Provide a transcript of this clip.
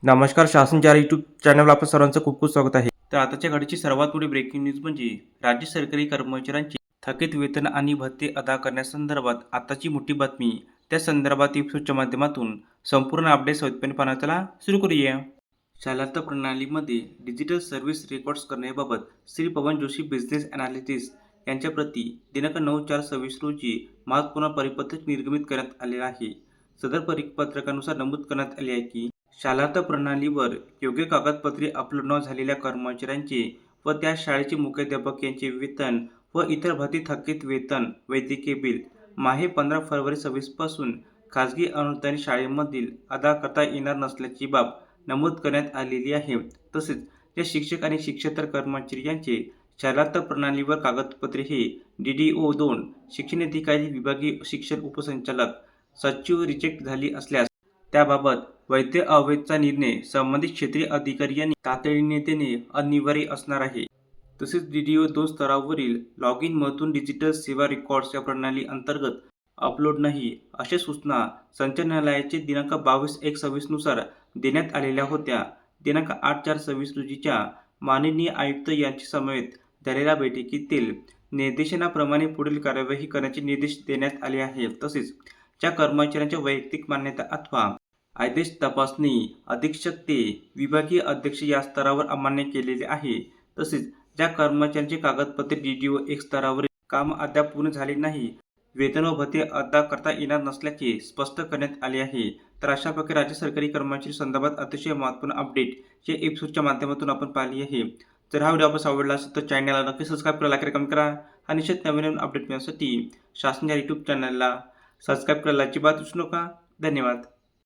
नमस्कार. शासनच्या यूट्यूब चॅनलवर आपलं सर्वांचं खूप खूप स्वागत आहे. तर आताच्या घडीची सर्वात मोठी ब्रेकिंग न्यूज म्हणजे राज्य सरकारी कर्मचाऱ्यांची थकीत वेतन आणि भत्ते अदा करण्यासंदर्भात आताची मोठी बातमी. त्या संदर्भात इप्सोच्या माध्यमातून संपूर्ण अपडेट सविस्तरपणे पाहण्याला सुरू करूया. शालांत प्रणालीमध्ये डिजिटल सर्व्हिस रेकॉर्ड्स करण्याबाबत श्री पवन जोशी बिझनेस अनालिटिक्स यांच्या प्रती दिनांक 9/4/26 रोजी महत्त्वपूर्ण परिपत्रक निर्गमित करण्यात आले आहे. सदर परिपत्रकानुसार नमूद करण्यात आले आहे की शालांत प्रणालीवर योग्य कागदपत्रे अपलोड न झालेल्या कर्मचाऱ्यांचे व त्या शाळेचे मुख्याध्यापक यांचे वेतन व इतर भत्ते, थकीत वेतन, वैद्यकीय बिल माहे 15 फेब्रुवारी 2026 पासून खाजगी अनुदानित शाळेमधील अदा करता येणार नसल्याची बाब नमूद करण्यात आलेली आहे. तसेच ज्या शिक्षक आणि शिक्षकेतर कर्मचारी यांचे शालांत प्रणालीवर कागदपत्रे हे DDO 2 शिक्षणाधिकारी, विभागीय शिक्षण उपसंचालक, सचिव रिजेक्ट झाली असल्यास त्याबाबत वैध अवैधचा निर्णय संबंधित क्षेत्रीय अधिकारी यांनी तातडीने देणे अनिवार्य असणार आहे. तसेच DDO 2 स्तरावरील लॉग इनमधून डिजिटल सेवा रेकॉर्ड्स या प्रणाली अंतर्गत अपलोड नाही, अशा सूचना संचालनालयाचे दिनांक 22/1/26 नुसार देण्यात आलेल्या होत्या. दिनांक 8/4/26 रोजीच्या माननीय आयुक्त यांच्या समवेत झालेल्या बैठकीतील निर्देशनाप्रमाणे पुढील कार्यवाही करण्याचे निर्देश देण्यात आले आहेत. तसेच ज्या कर्मचाऱ्यांच्या वैयक्तिक मान्यता अथवा आदेश तपासणी अधीक्षक ते विभागीय अध्यक्ष या स्तरावर अमान्य केलेले आहे. तसेच ज्या कर्मचाऱ्यांचे कागदपत्रे DDO 1 स्तरावरील काम अद्याप पूर्ण झाले नाही, वेतन व भत्ते अदा करता येणार नसल्याचे स्पष्ट करण्यात आले आहे. तर अशा प्रकारे राज्य सरकारी कर्मचारी संदर्भात अतिशय महत्त्वपूर्ण अपडेट या एपिसोडच्या माध्यमातून आपण पाहिली आहे. जर हा व्हिडिओ आपल्याला आवडला असेल तर चॅनलला नक्की सबस्क्राईब करा, लाईक करा, कमेंट करा आणि निश्चित नवीन अपडेट मिळण्यासाठी शासनाच्या यूट्यूब चॅनलला सबस्क्राईब करायला अजिबात विसरू नका. धन्यवाद.